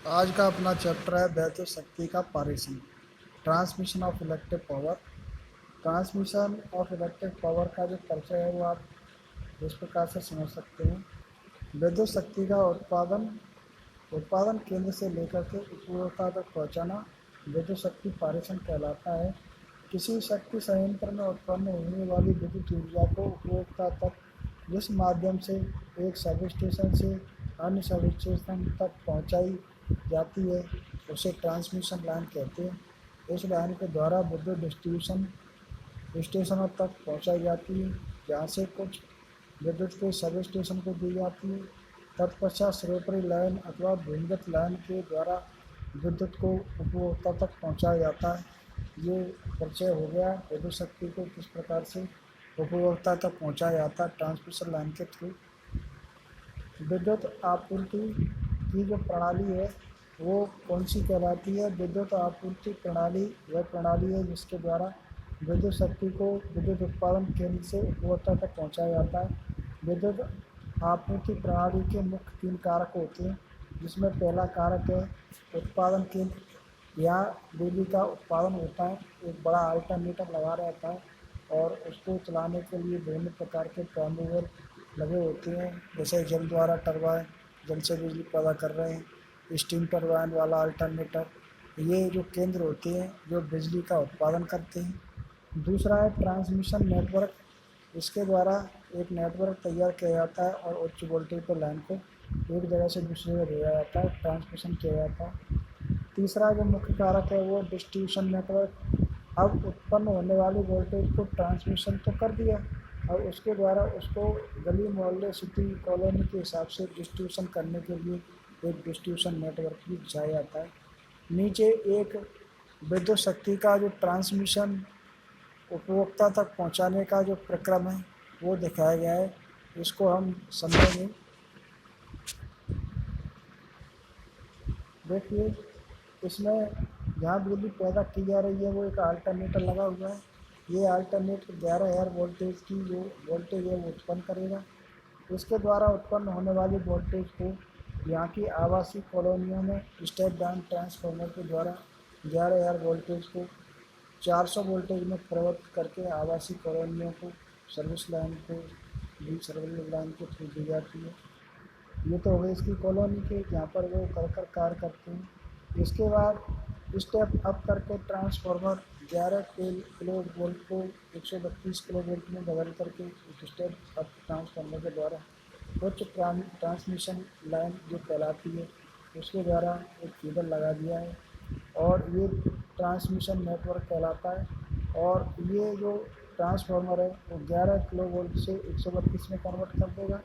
आज का अपना चैप्टर है वैद्युत शक्ति का पारेषण। Transmission of electric power. Transmission of electric power का जो परिचय है वो आप इस प्रकार से समझ सकते हैं। विद्युत शक्ति का उत्पादन उत्पादन केंद्र से लेकर के उपभोक्ता तक पहुंचाना विद्युत शक्ति पारेषण कहलाता है। किसी शक्ति संयंत्र में उत्पन्न होने वाली विद्युत ऊर्जा को उपभोक्ता तक जिस माध्यम से एक सब स्टेशन से अन्य सब स्टेशन तक पहुंचाई जाती है उसे ट्रांसमिशन लाइन कहते हैं। इस लाइन के द्वारा विद्युत डिस्ट्रीब्यूशन स्टेशनों तक पहुंचाई जाती है, जहां से कुछ विद्युत के सब स्टेशन को दी जाती है। तत्पश्चात सर्वोपरि लाइन अथवा भूमिगत लाइन के द्वारा विद्युत को उपभोक्ता तक पहुंचाया जाता है। ये परिचय हो गया विद्युत शक्ति को किस प्रकार से उपभोक्ता तक पहुंचाया जाता है ट्रांसमिशन लाइन के थ्रू। विद्युत आपूर्ति की जो प्रणाली है वो कौन सी कहलाती है? विद्युत आपूर्ति प्रणाली वह प्रणाली है जिसके द्वारा विद्युत शक्ति को विद्युत उत्पादन केंद्र से उपभोक्ता तक पहुंचाया जाता है। विद्युत आपूर्ति प्रणाली के मुख्य तीन कारक होते हैं, जिसमें पहला कारक है उत्पादन केंद्र। यहाँ बिजली का उत्पादन होता है, एक बड़ा अल्टरनेटर लगा रहता है और उसको चलाने के लिए विभिन्न प्रकार के प्राइमरी लगे होते हैं, जैसे जल द्वारा टरबाइन, जल से बिजली पैदा कर रहे हैं, स्टीम टरबाइन वाला अल्टरनेटर। ये जो केंद्र होते हैं जो बिजली का उत्पादन करते हैं। दूसरा है ट्रांसमिशन नेटवर्क। इसके द्वारा एक नेटवर्क तैयार किया जाता है और उच्च वोल्टेज पर लाइन को एक जगह से दूसरी जगह भेजा जाता है, ट्रांसमिशन किया जाता है। तीसरा जो मुख्य कारक है वो डिस्ट्रीब्यूशन नेटवर्क। अब उत्पन्न होने वाली वोल्टेज को ट्रांसमिशन तो कर दिया और उसके द्वारा उसको गली मोहल्ले सिटी कॉलोनी के हिसाब से डिस्ट्रीब्यूशन करने के लिए एक डिस्ट्रीब्यूशन नेटवर्क भी बिछाया जाता है। नीचे एक विद्युत शक्ति का जो ट्रांसमिशन उपभोक्ता तक पहुंचाने का जो प्रक्रम है वो दिखाया गया है, इसको हम समझेंगे। देखिए, इसमें जहाँ बिजली पैदा की जा रही है वो एक अल्टरनेटर लगा हुआ है। ये अल्टरनेटर 11,000 वोल्टेज की जो वोल्टेज है वो उत्पन्न करेगा। इसके द्वारा उत्पन्न होने वाली वोल्टेज को यहाँ की आवासीय कॉलोनियों में स्टेप डाउन ट्रांसफार्मर के द्वारा 11,000 वोल्टेज को 400 वोल्टेज में परिवर्तित करके आवासीय कॉलोनियों को सर्विस लाइन के थ्रू दी जाती है। ये तो हो गई इसकी कॉलोनी के, यहाँ पर वो कर कार्य करते हैं। इसके बाद स्टेप अप करके ट्रांसफार्मर 11 किलो वोल्ट को 132 किलो वोल्ट में बदल करके एक स्टेप अप ट्रांसफार्मर के द्वारा उच्च ट्रांसमिशन लाइन जो कहलाती है उसके द्वारा एक केबल लगा दिया है और ये ट्रांसमिशन नेटवर्क कहलाता है। और ये जो ट्रांसफार्मर है वो 11 किलो वोल्ट से 132 में कन्वर्ट कर देगा।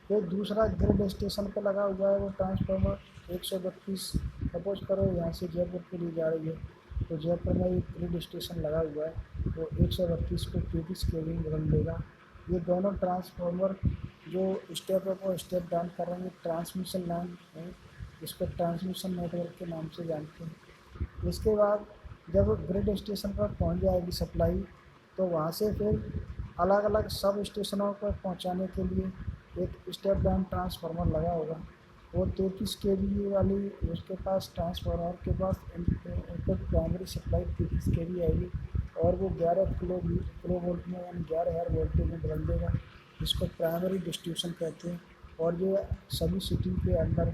फिर दूसरा ग्रिड स्टेशन पर लगा हुआ है वो ट्रांसफार्मर 132, सपोज करो यहाँ से जयपुर के लिए जा रही है तो जयपुर में एक ग्रिड स्टेशन लगा हुआ है तो 132 को 33 केवी में बदल देगा। ये दोनों ट्रांसफार्मर जो स्टेप अप और स्टेप डाउन कर रहे हैं ट्रांसमिशन लाइन है, इसको ट्रांसमिशन नेटवर्क के नाम से जानते हैं। इसके बाद जब ग्रिड स्टेशन पर पहुंच जाएगी सप्लाई तो वहाँ से फिर अलग अलग सब स्टेशनों पर पहुँचाने के लिए एक स्टेप डाउन ट्रांसफार्मर लगा होगा। वो 33 केवी वाली उसके पास ट्रांसफार्मर के पास इनपुट प्राइमरी सप्लाई 33 केवी आएगी और वो 11 किलो वोल्ट में यानी 11,000 वोल्टेज में बदल देगा, जिसको प्राइमरी डिस्ट्रीब्यूशन कहते हैं। और ये सभी सिटी के अंदर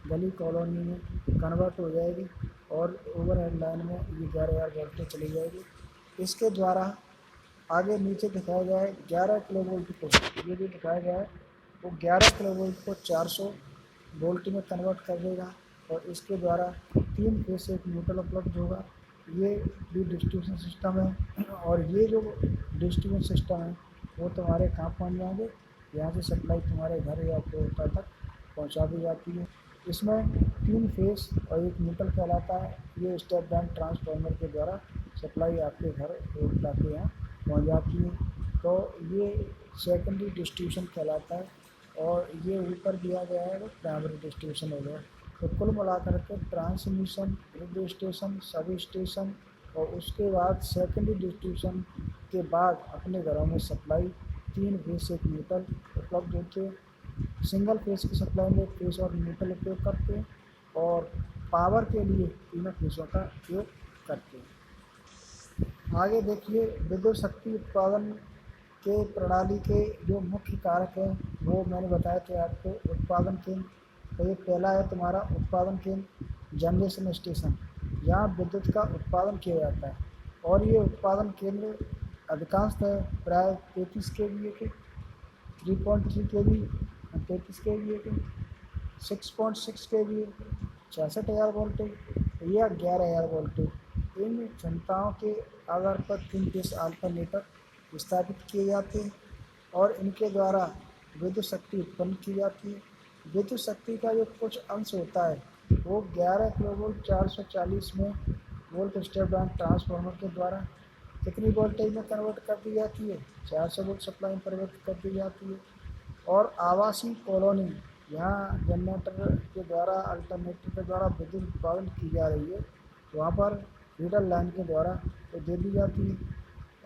गली कॉलोनी में कन्वर्ट हो जाएगी और ओवरहेड लाइन में ये 11,000 वोल्टेज चली जाएगी। इसके द्वारा आगे नीचे दिखाया गया है 11 किलो वोल्ट को, ये जो दिखाया गया है वो 11 किलो वोल्ट को 400 वोल्ट में कन्वर्ट कर देगा और इसके द्वारा 3 फेज से एक न्यूट्रल उपलब्ध होगा। ये भी डिस्ट्रीब्यूशन सिस्टम है और ये जो डिस्ट्रीब्यूशन सिस्टम है वो तुम्हारे कहाँ पहुँच जाएंगे, यहाँ से सप्लाई तुम्हारे घर या उपभोक्ता तक पहुँचा दी जाती है। इसमें 3 फेस और एक न्यूट्रल कहलाता है। ये स्टेप डाउन ट्रांसफार्मर के द्वारा सप्लाई आपके घर उपभोक्ता के यहाँ पहुँच जाती है, तो ये सेकेंडरी डिस्ट्रीब्यूशन कहलाता है। और ये ऊपर दिया गया है वो प्राइमरी डिस्ट्रीब्यूशन हो गया। तो कुल मिलाकर के transmission, grid station, sub station और उसके बाद सेकेंडरी डिस्ट्रीब्यूशन के बाद अपने घरों में सप्लाई 3 फेज से एक न्यूट्रल उपलब्ध होते हैं। सिंगल फेज की सप्लाई में एक फेज और न्यूट्रल उपयोग करते हैं और पावर के लिए तीनों फेसों का उपयोग करते हैं। आगे देखिए, विद्युत शक्ति उत्पादन के प्रणाली के जो मुख्य कारक हैं वो मैंने बताया थे आपको। उत्पादन केंद्र, तो ये पहला है तुम्हारा उत्पादन केंद्र, जनरेशन स्टेशन, यहाँ विद्युत का उत्पादन किया जाता है। और ये उत्पादन केंद्र अधिकांशतः प्राय 33 kVA के, 3.3 kV, 33 kVA के, 6.6 kVA, 66,000 वोल्टेज या 11,000 वोल्टेज, इन क्षमताओं के आधार पर 3 फेस अल्टरनेटर स्थापित किए जाते हैं और इनके द्वारा विद्युत शक्ति उत्पन्न की जाती है। विद्युत शक्ति का जो कुछ अंश होता है वो 11 किलोवोल्ट 440 में वोल्ट स्टेप डाउन ट्रांसफार्मर के द्वारा कितनी वोल्टेज में कन्वर्ट कर दी जाती है, 400 वोल्ट सप्लाई में परिवर्तित कर दी जाती है। और आवासीय कॉलोनी, यहाँ जनरेटर के द्वारा, अल्टरनेटर के द्वारा विद्युत उत्पादन की जा रही है, तो वहाँ पर फीडर लाइन के द्वारा तो दे दी जाती है।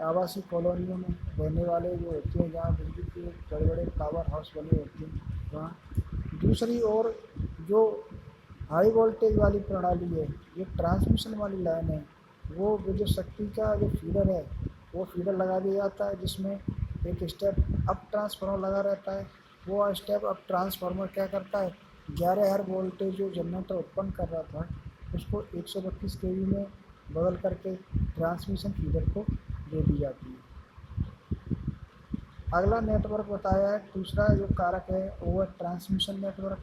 आवासीय कॉलोनियों में रहने वाले जो होते हैं, जहाँ बिजली के बड़े बड़े पावर हाउस बने होते हैं वहाँ। दूसरी ओर जो हाई वोल्टेज वाली प्रणाली है, ये ट्रांसमिशन वाली लाइन है, वो विद्युत शक्ति का जो फीडर है वो फीडर लगा दिया जाता है, जिसमें एक स्टेप अप ट्रांसफार्मर लगा रहता है। वो स्टेप अप ट्रांसफार्मर क्या करता है, 11,000 वोल्टेज जो जनरेटर उत्पन्न कर रहा था उसको 132 kV में बदल करके ट्रांसमिशन फीडर को दे दी जाती है। अगला नेटवर्क बताया है, दूसरा जो कारक है वो है ट्रांसमिशन नेटवर्क।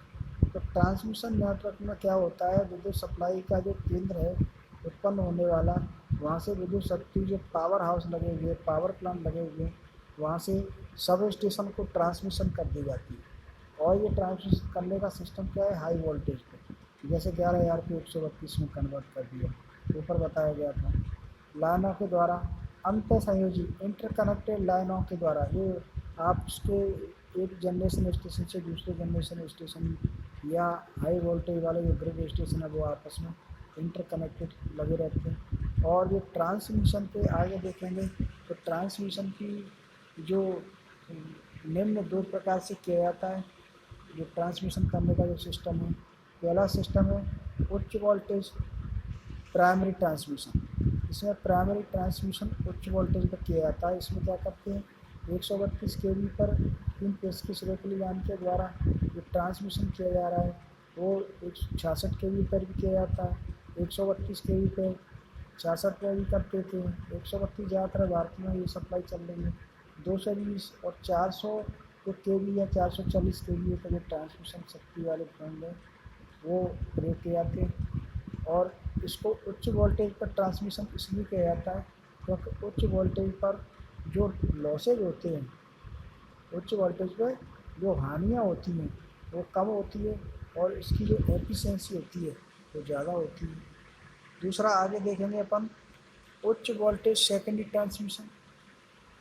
तो ट्रांसमिशन नेटवर्क में क्या होता है, विद्युत सप्लाई का जो केंद्र है उत्पन्न होने वाला, वहाँ से विद्युत शक्ति जो पावर हाउस लगे हुए, पावर प्लांट लगे हुए, वहाँ से सब स्टेशन को ट्रांसमिशन कर दी जाती है। और ये ट्रांसमिशन करने का सिस्टम क्या है, हाई वोल्टेज पे, जैसे 11,000 को 132 में कन्वर्ट कर दिया, ऊपर बताया गया था। लाइनों के द्वारा अंतर संयोजी इंटरकनेक्टेड लाइनों के द्वारा, ये आपके एक जनरेशन स्टेशन से दूसरे जनरेशन स्टेशन या हाई वोल्टेज वाले जो ग्रिड स्टेशन है वो आपस में इंटरकनेक्टेड लगे रहते हैं। और जो ट्रांसमिशन के आगे देखेंगे तो ट्रांसमिशन की जो निम्न दो प्रकार से किया जाता है, जो ट्रांसमिशन करने का जो सिस्टम है। पहला सिस्टम है उच्च वोल्टेज प्राइमरी ट्रांसमिशन। इसमें प्राइमरी ट्रांसमिशन उच्च वोल्टेज पर किया जाता है। इसमें क्या करते हैं, 132 kV पर 3 फेस की श्रृंखला लाइन के द्वारा जो ट्रांसमिशन किया जा रहा है वो 166 kV पर भी किया जाता है। 132 kV पर 66 पर भी करते थे। 132 ज़्यादातर भारत में ये सप्लाई चल रही है। 220 और 400 जो kV या 440 kV का जो ट्रांसमिशन शक्ति वाले बैंड है वो प्रयोग किए जाते हैं। और इसको उच्च वोल्टेज पर ट्रांसमिशन इसलिए किया जाता है क्योंकि उच्च वोल्टेज पर जो लॉसेज होते हैं, उच्च वोल्टेज पर जो हानियाँ होती हैं वो कम होती है और इसकी जो एफिशिएंसी होती है वो ज़्यादा होती है। दूसरा आगे देखेंगे अपन, उच्च वोल्टेज सेकेंडरी ट्रांसमिशन।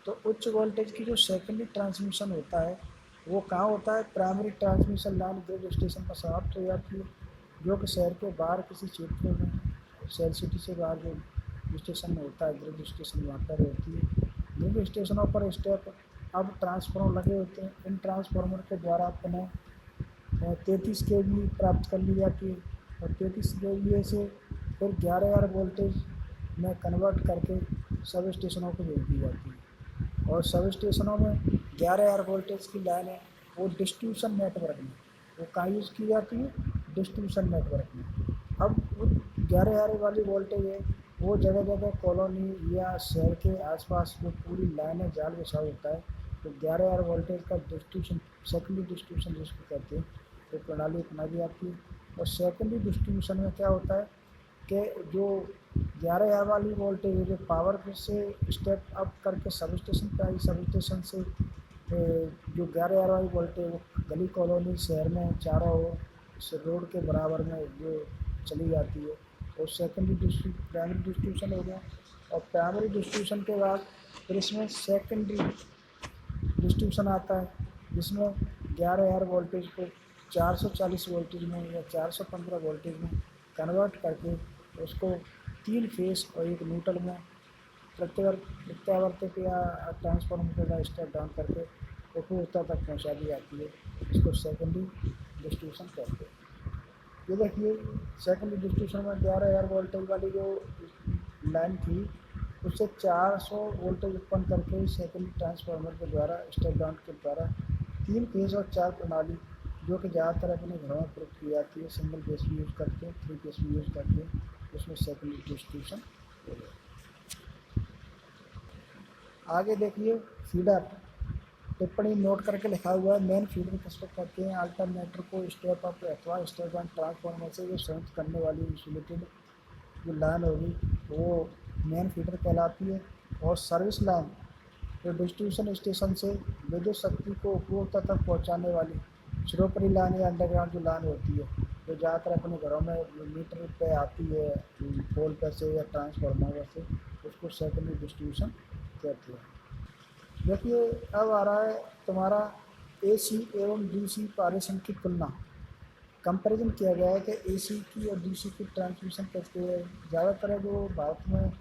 तो उच्च वोल्टेज की जो सेकेंडरी ट्रांसमिशन होता है वो कहाँ होता है, primary transmission line grid station पर समाप्त हो जाती है, जो कि शहर के बाहर किसी क्षेत्र में, शहर सिटी से बाहर जो स्टेशन में होता है ग्रिड स्टेशन वहाँ पर होती है। ग्रिड स्टेशनों पर स्टेप अब ट्रांसफार्मर लगे होते हैं। इन ट्रांसफार्मर के द्वारा अपने 33 kV प्राप्त कर ली जाती है और 33 kV से फिर 11,000 वोल्टेज में कन्वर्ट करके सब स्टेशनों को भेज दी जाती है। और सब स्टेशनों में 11,000 वोल्टेज की लाइन है वो डिस्ट्रीब्यूशन नेटवर्क में, वो कहाँ यूज़ की जाती है, डिस्ट्रीब्यूशन नेटवर्क में। अब वो 11,000 वाली वोल्टेज है वो जगह जगह कॉलोनी या शहर के आसपास जो पूरी लाइन है जाल बिछा होता है, तो 11,000 वोल्टेज का डिस्ट्रीब्यूशन, सेकेंडरी डिस्ट्रीब्यूशन जिसको कहते हैं, वो प्रणाली अपना दी जाती है। और सेकेंडरी डिस्ट्रीब्यूशन में क्या होता है कि जो 11,000 वाली वोल्टेज है जो पावर से स्टेप अप करके सब स्टेशन पर आई, सब स्टेशन से जो 11,000 वाली वोल्टेज वो गली कॉलोनी शहर में चारों ओर इस रोड के बराबर में जो चली जाती है, और सेकेंडरी प्राइमरी डिस्ट्रीब्यूशन हो गया। और प्राइमरी डिस्ट्रीब्यूशन के बाद फिर इसमें सेकेंडरी डिस्ट्रीब्यूशन आता है, जिसमें 11,000 वोल्टेज को 440 वोल्टेज में या 415 वोल्टेज में कन्वर्ट करके उसको 3 फेस और 1 न्यूट्रल में प्रत्यावर्तक या ट्रांसफार्मर का स्टेप डाउन करके उपभोक्ता तक पहुंचा दी जाती है। इसको सेकेंडरी डिस्ट्रीब्यूशन कहते हैं। ये देखिए सेकेंडरी डिस्ट्रीब्यूशन में 11,000 वोल्टेज वाली जो लाइन थी उससे 400 वोल्टेज उत्पन्न करके सेकेंडरी ट्रांसफार्मर के द्वारा स्टेप डाउन के द्वारा 3 फेज और 4 प्रणाली जो कि ज़्यादातर अपने घरों में प्रयोग की जाती है, सिंगल फेस भी यूज़ करके 3 फेस भी यूज़ करके, उसमें सेकेंडरी डिस्ट्रीब्यूशन हो गया। आगे देखिए फीडर टिप्पणी नोट करके लिखा हुआ है। मेन फीडर किसको कहते हैं? अल्टरनेटर को स्टेप अप अथवा स्टेप डाउन ट्रांसफार्मर से जो संयुक्त करने वाली इंसुलेटेड जो लाइन होगी वो मेन फीडर कहलाती है। और सर्विस लाइन जो डिस्ट्रीब्यूशन स्टेशन से विद्युत शक्ति को उपभोक्ता तक पहुंचाने वाली श्रोपरी लाइन या अंडरग्राउंड जो लाइन होती है जो ज़्यादातर अपने घरों में मीटर पे आती है पोल पे से या ट्रांसफार्मर से, उसको सेकेंडरी डिस्ट्रीब्यूशन कहते हैं। देखिए अब आ रहा है तुम्हारा एसी एवं डीसी पारेषण की तुलना। कंपैरिजन किया गया है कि एसी की और डीसी की ट्रांसमिशन कैसे है। ज़्यादातर जो भारत में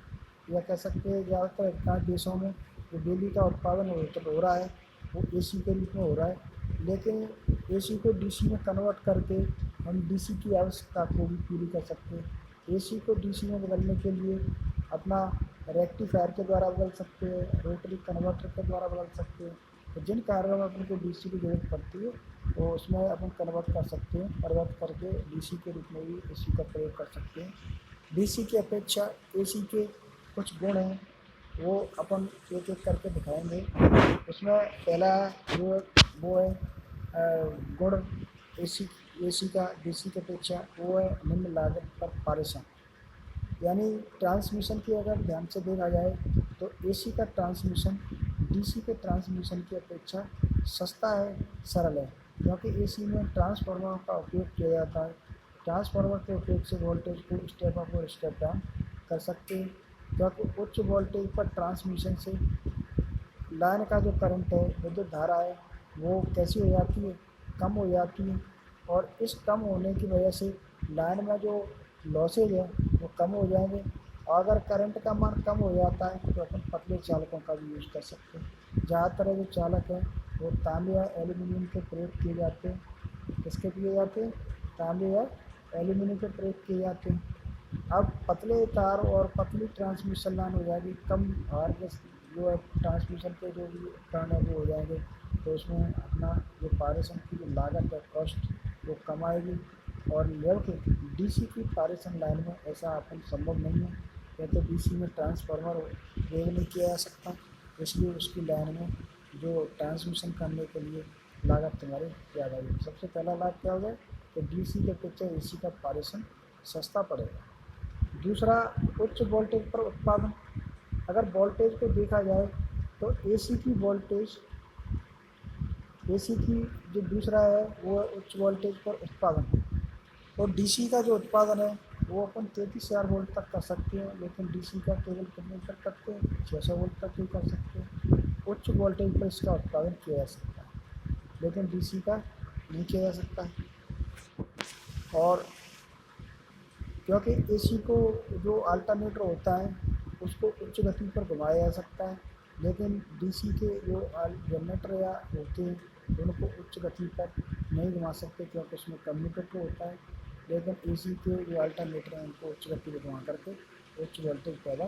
या कह सकते हैं ज़्यादातर अधिकांश देशों में जो बिजली का उत्पादन हो रहा है वो एसी के रूप में हो रहा है, लेकिन एसी को डीसी में कन्वर्ट करके हम डीसी की आवश्यकता को भी पूरी कर सकते हैं। एसी को डीसी में बदलने के लिए अपना रेक्टिफायर के द्वारा बदल सकते हैं, रोटरी कन्वर्टर के द्वारा बदल सकते हैं। तो जिन कार्यों में अपने को डीसी की ज़रूरत पड़ती है तो उसमें अपन कन्वर्ट कर सकते हैं, कन्वर्ट करके डीसी के रूप में भी एसी का प्रयोग कर सकते हैं। डीसी की अपेक्षा एसी के कुछ गुण हैं वो अपन एक एक करके दिखाएंगे। उसमें पहला जो वो है गुण एसी का डीसी की अपेक्षा वो है निम्न लागत पर पारेषण। यानी ट्रांसमिशन की अगर ध्यान से देखा जाए तो एसी का ट्रांसमिशन डीसी के ट्रांसमिशन की अपेक्षा सस्ता है, सरल है, क्योंकि एसी में ट्रांसफार्मर का उपयोग किया जाता है। ट्रांसफार्मर के उपयोग से वोल्टेज को स्टेप अप और स्टेप डाउन कर सकते हैं, क्योंकि उच्च वोल्टेज पर ट्रांसमिशन से लाइन का जो करंट है, विद्युत धारा है, वो कैसी हो जाती है, कम हो जाती है। और इस कम होने की वजह से लाइन में जो लॉसेज है वो कम हो जाएंगे। और अगर करंट का मान कम हो जाता है तो अपन पतले चालकों का भी यूज़ कर सकते हैं। ज़्यादातर जो चालक हैं वो तांबे या एल्यूमिनियम के प्रयोग किए जाते हैं। किसके किए जाते हैं? तांबे या एल्यूमिनियम के प्रयोग किए जाते हैं। अब पतले तार और पतली ट्रांसमिशन लाइन हो जाएगी, कम भार के जो है ट्रांसमिशन के जो भी उपकरण है वो हो जाएंगे, तो उसमें अपना जो पारेषण की जो लागत है, कॉस्ट, वो कम आएगी। और जबकि डीसी की पारेषण लाइन में ऐसा अपन संभव नहीं है, या तो डीसी में ट्रांसफार्मर प्रयोग नहीं किया जा सकता, इसलिए उसकी लाइन में जो ट्रांसमिशन करने के लिए लागत तुम्हारी ज़्यादा होगी। सबसे पहला लाभ क्या होगा कि डीसी के अपेक्षा एसी का पारेषण सस्ता पड़ेगा। दूसरा, उच्च वोल्टेज पर उत्पादन। अगर वोल्टेज को देखा जाए तो एसी की जो दूसरा है वो है उच्च वोल्टेज पर उत्पादन। और डीसी का जो उत्पादन है वो अपन 33,000 वोल्ट तक कर सकते हैं, लेकिन डीसी का केवल कितने तक करते हैं? 600 वोल्ट तक ही कर सकते हैं। उच्च वोल्टेज पर इसका उत्पादन किया जा सकता है, लेकिन डीसी का नहीं किया जा सकता है। और क्योंकि एसी को जो अल्टरनेटर होता है उसको उच्च गति पर घुमाया जा सकता है, लेकिन डीसी के जो जनरेटर या होते हैं उनको उच्च गति पर नहीं घुमा सकते, क्योंकि उसमें कम्यूटेटर होता है। लेकिन एसी के जो अल्टरनेटर हैं उनको उच्च गति पर घुमा करके उच्च वोल्टेज पैदा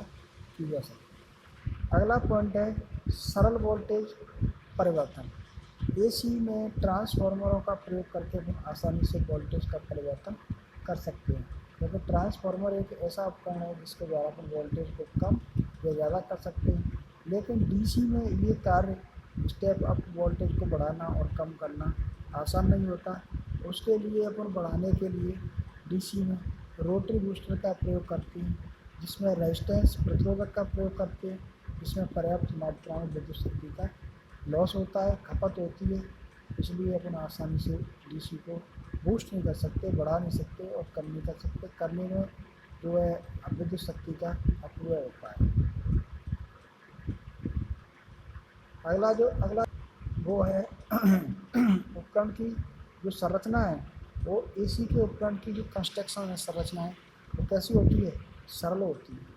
की जा सकती है। अगला पॉइंट है सरल वोल्टेज परिवर्तन। एसी में ट्रांसफार्मरों का प्रयोग करके हम आसानी से वोल्टेज का परिवर्तन कर सकते हैं, क्योंकि ट्रांसफार्मर एक ऐसा उपकरण है जिसके द्वारा हम वोल्टेज को कम या ज़्यादा कर सकते हैं। लेकिन डीसी में ये कार्य स्टेप अप वोल्टेज को बढ़ाना और कम करना आसान नहीं होता। उसके लिए अपन बढ़ाने के लिए डीसी में रोटरी बूस्टर का प्रयोग करते हैं, जिसमें रेजिस्टेंस प्रतिरोधक का प्रयोग करते हैं, जिसमें पर्याप्त मात्रा में विद्युत शक्ति का लॉस होता है, खपत होती है। इसलिए अपन आसानी से डीसी को बूस्ट नहीं कर सकते, बढ़ा नहीं सकते और कम नहीं कर सकते। करने में जो है विद्युत शक्ति का अपव्यय होता है। अगला वो है उपकरण की जो संरचना है, वो एसी के उपकरण की जो कंस्ट्रक्शन है, संरचना है, वो कैसी होती है? सरल होती है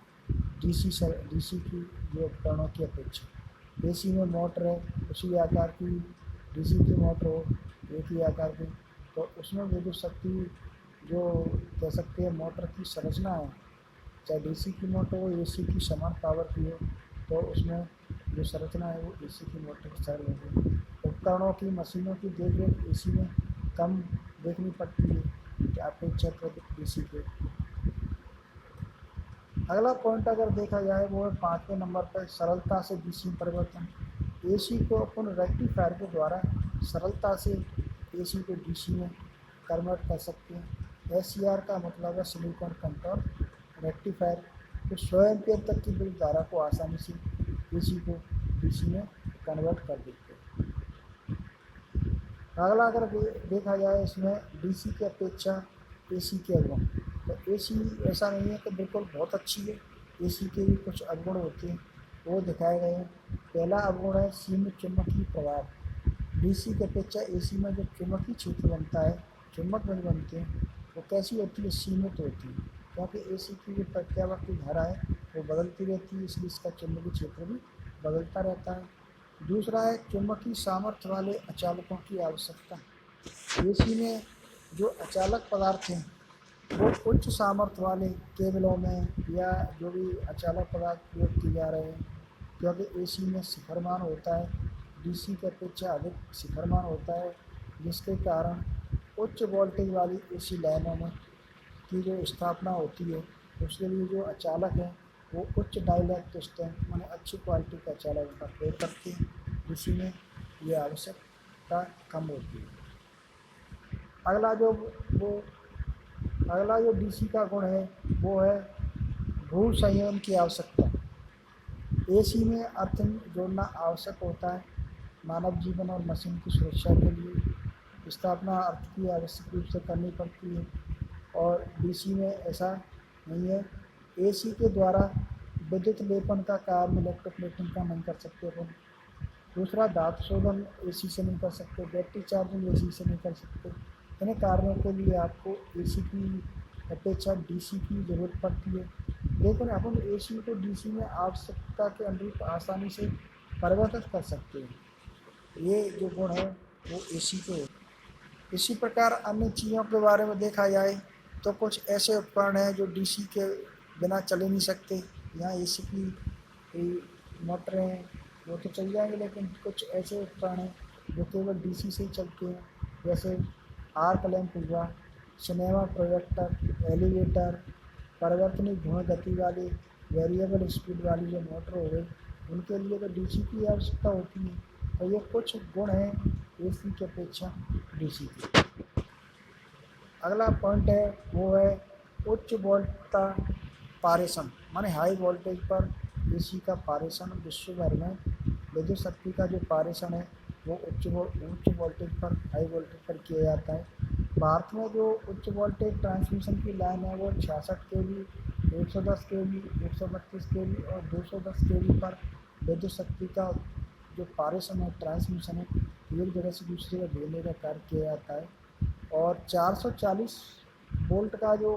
डीसी की जो उपकरणों की अपेक्षा। एसी में मोटर है उसी आकार की, डीसी की मोटर हो एक ही आकार की, तो उसमें विद्युत शक्ति जो कह सकते हैं मोटर की संरचना है, चाहे डीसी की मोटर हो एसी की समान पावर की हो, तो उसमें जो संरचना है वो एसी की मोटर की सरल होगी। उपकरणों की मशीनों की देख रेख एसी में कम देखनी पड़ती है अपेक्षाकृत डीसी के। अगला पॉइंट अगर देखा जाए वो है 5वें नंबर पर सरलता से डीसी परिवर्तन। एसी को अपन रेक्टिफायर के द्वारा सरलता से एसी को डीसी में कन्वर्ट कर सकते हैं। एससीआर का मतलब है सिलिकॉन कंट्रोल रेक्टिफायर, तो 100 एम्पियर तक की विद्युत धारा को आसानी से एसी को डीसी में कन्वर्ट कर देते हैं। अगला अगर देखा जाए इसमें डीसी की अपेक्षा एसी के अवगुण, तो एसी ऐसा नहीं है कि बिल्कुल बहुत अच्छी है, एसी के भी कुछ अवगुण होते हैं, वो दिखाए गए हैं। पहला अवगुण है सीमित चुंबकीय प्रभाव। डीसी की अपेक्षा एसी में जो चुंबकीय क्षेत्र बनता है, चुंबक बन बनते हैं, वो कैसी होती है, सीमित होती है, क्योंकि एसी की जो प्रत्यावर्ती धारा है वो बदलती रहती है, इसलिए इसका चुंबकीय क्षेत्र भी बदलता रहता है। दूसरा है चुंबकीय सामर्थ्य वाले अचालकों की आवश्यकता। एसी में जो अचालक पदार्थ हैं वो उच्च सामर्थ्य वाले केबलों में या जो भी अचालक पदार्थ प्रयोग किए जा रहे हैं, क्योंकि एसी में शिखरमान होता है, डीसी की अपेक्षा अधिक शिखरमान होता है, जिसके कारण उच्च वोल्टेज वाली एसी लाइनों में की जो स्थापना होती है उसके लिए जो अचालक है वो उच्च डाइलेक्ट्रिक माने अच्छी क्वालिटी का अचालक का प्रयोग करते हैं, जिसमें ये आवश्यकता कम होती है। अगला जो वो अगला जो डीसी का गुण है वो है भू संयम की आवश्यकता। एसी में अर्थिंग जोड़ना आवश्यक होता है मानव जीवन और मशीन की सुरक्षा के लिए। स्थापना अर्थ की आवश्यक रूप से करनी पड़ती है और डीसी में ऐसा नहीं है। एसी के द्वारा विद्युत लेपन का कार्य इलेक्ट्रोप्लेटिंग का नहीं कर सकते अपन। दूसरा धातु शोधन एसी से नहीं कर सकते, बैटरी चार्जिंग एसी से नहीं कर सकते। इन कार्यों के लिए आपको एसी की अपेक्षा डीसी की ज़रूरत पड़ती है, लेकिन अपन एसी को डीसी में आवश्यकता के अनुरूप आसानी से परिवर्तित कर सकते हैं। ये जो गुण है वो एसी के होते हैं। इसी प्रकार अन्य चीज़ों के बारे में देखा जाए तो कुछ ऐसे उपकरण हैं जो डीसी के बिना चल ही नहीं सकते। यहाँ एसी की मोटरें वो तो चल जाएंगे, लेकिन कुछ ऐसे उपकरण हैं जो केवल डीसी से ही चलते हैं, जैसे आर्क लैंप हुआ, सिनेमा प्रोजेक्टर, एलिवेटर, परिवर्तनीय धुआं गति वाली वेरिएबल स्पीड वाली जो मोटर हो गई, उनके लिए तो डीसी की आवश्यकता होती है। तो ये कुछ गुण हैं एसी की अपेक्षा डीसी के। अगला पॉइंट है वो है उच्च वोल्टता पारेषण, माने हाई वोल्टेज पर एसी का पारेषण। विश्व भर में विद्युत शक्ति का जो पारेषण है वो उच्च वोल्टेज पर हाई वोल्टेज पर किया जाता है। भारत में जो उच्च वोल्टेज ट्रांसमिशन की लाइन है वो 66 kV, 110 kV, 132 kV और 210 kV पर विद्युत शक्ति का जो पारेषण है, ट्रांसमिशन है, एक जगह से दूसरी जगह भेजने का कार्य किया जाता है। और 440 वोल्ट का जो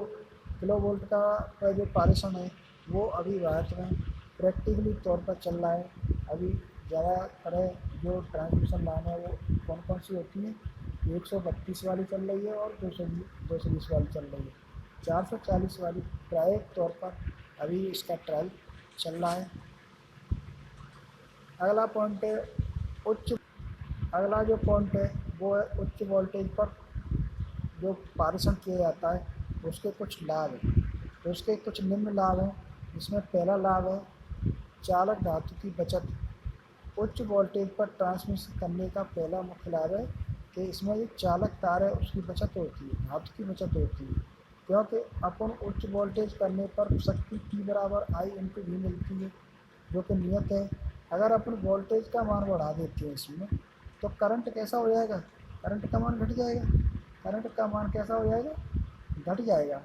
किलो वोल्ट का जो पारेषण है वो अभी भारत में प्रैक्टिकली तौर पर चल रहा है। अभी ज़्यादातर जो ट्रांसमिशन लाइन है वो कौन कौन सी होती है, 132 वाली चल रही है और 220 वाली चल रही है। 440 वाली प्रायोगिक तौर पर अभी इसका ट्रायल चल रहा है। अगला पॉइंट है उच्च अगला जो पॉइंट है वो है उच्च वोल्टेज पर जो पारेषण किया जाता है उसके कुछ लाभ हैं, तो उसके कुछ निम्न लाभ हैं। जिसमें पहला लाभ है चालक धातु की बचत। उच्च वोल्टेज पर ट्रांसमिशन करने का पहला मुख्य लाभ है कि इसमें जो चालक तार है उसकी बचत होती है, धातु की बचत होती है, क्योंकि अपन उच्च वोल्टेज करने पर शक्ति P बराबर I इंटू V मिलती है, जो कि नियत है। अगर अपन वोल्टेज का मान बढ़ा देते हैं इसमें तो करंट कैसा हो जाएगा, करंट का मान घट जाएगा। करंट का मान कैसा हो जाएगा, घट जाएगा।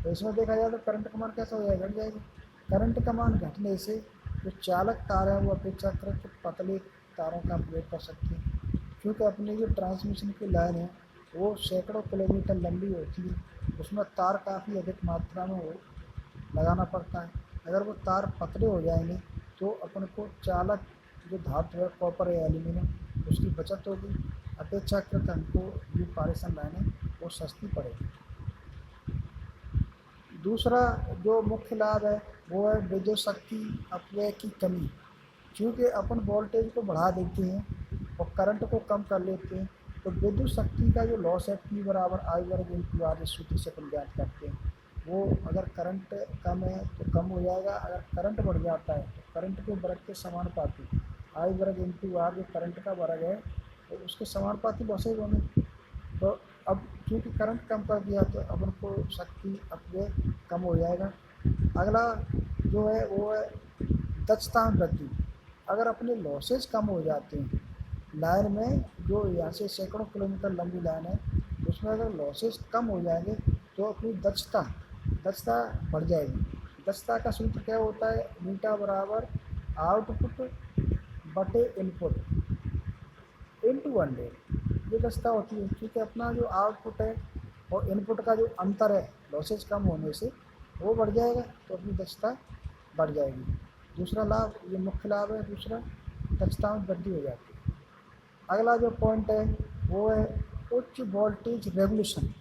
तो इसमें देखा जाए तो करंट का मान कैसा हो जाएगा, घट जाएगा। करंट का मान घटने से जो चालक तार है वो अपेक्षाकृत पतले तारों का प्रयोग कर सकते हैं, क्योंकि अपनी जो ट्रांसमिशन की लाइन है वो सैकड़ों किलोमीटर लंबी होती है, उसमें तार काफ़ी अधिक मात्रा में वो लगाना पड़ता है। अगर वो तार पतले हो जाएंगे तो अपन को चालक जो धातु है कॉपर या एल्यूमिनियम उसकी बचत होगी, अपेक्षाकृत हमको जो पारेषण लाइन है वो सस्ती पड़ेगी। दूसरा जो मुख्य लाभ है वो है विद्युत शक्ति अपव्यय की कमी। चूँकि अपन वोल्टेज को बढ़ा देते हैं और करंट को कम कर लेते हैं, तो विद्युत शक्ति का जो लॉस है P बराबर I वर्ग इंटू R इस सूत्र से अपन ज्ञात करते हैं। वो अगर करंट कम है तो कम हो जाएगा, अगर करंट बढ़ जाता है तो करंट के वर्ग के समानुपाती I वर्ग इंटू R जो करंट का वर्ग है तो उसके समानुपाती लॉसेज होंगे। तो अब चूँकि करंट कम कर दिया तो अपन को शक्ति अपव्यय कम हो जाएगा। अगला जो है वो है दक्षता में वृद्धि। अगर अपने लॉसेज कम हो जाते हैं लाइन में, जो यहाँ से सैकड़ों किलोमीटर लंबी लाइन है उसमें अगर लॉसेज कम हो जाएंगे तो अपनी दक्षता बढ़ जाएगी। दक्षता का सूत्र क्या होता है, मीटा बराबर आउटपुट बटे इनपुट इंटू 100। ये दक्षता होती है, क्योंकि अपना जो आउटपुट है और इनपुट का जो अंतर है लॉसेज कम होने से वो बढ़ जाएगा तो अपनी दक्षता बढ़ जाएगी। दूसरा लाभ, ये मुख्य लाभ है दूसरा, दक्षता में वृद्धि हो जाती है। अगला जो पॉइंट है वो है उच्च वोल्टेज रेगुलेशन।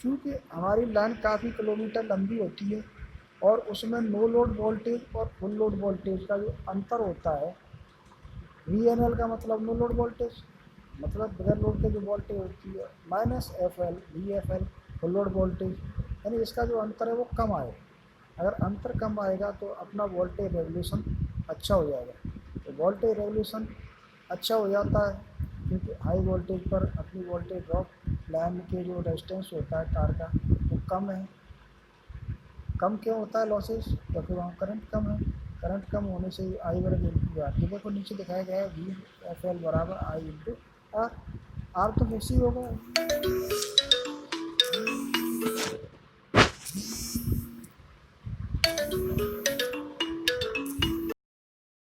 क्योंकि हमारी लाइन काफ़ी किलोमीटर लंबी होती है और उसमें नो लोड वोल्टेज और फुल लोड वोल्टेज का जो अंतर होता है, VNL का मतलब नो लोड वोल्टेज, मतलब बगैर लोड के जो वोल्टेज होती है, minus FL VFL full load voltage, यानी इसका जो अंतर है वो कम आएगा। अगर अंतर कम आएगा तो अपना वोल्टेज रेगुलेशन अच्छा हो जाएगा। तो वोल्टेज रेगुलेशन अच्छा हो जाता है क्योंकि हाई वोल्टेज पर अपनी वोल्टेज ड्रॉप लाइन के जो रेजिस्टेंस होता है तार का वो कम है। कम क्यों होता है लॉसेस, क्योंकि वहाँ करंट कम है। करंट कम होने से आई वर्ग इंटू आर, देखो नीचे दिखाया गया है VFL बराबर I इंटू आर। आर तो फिक्स ही होगा।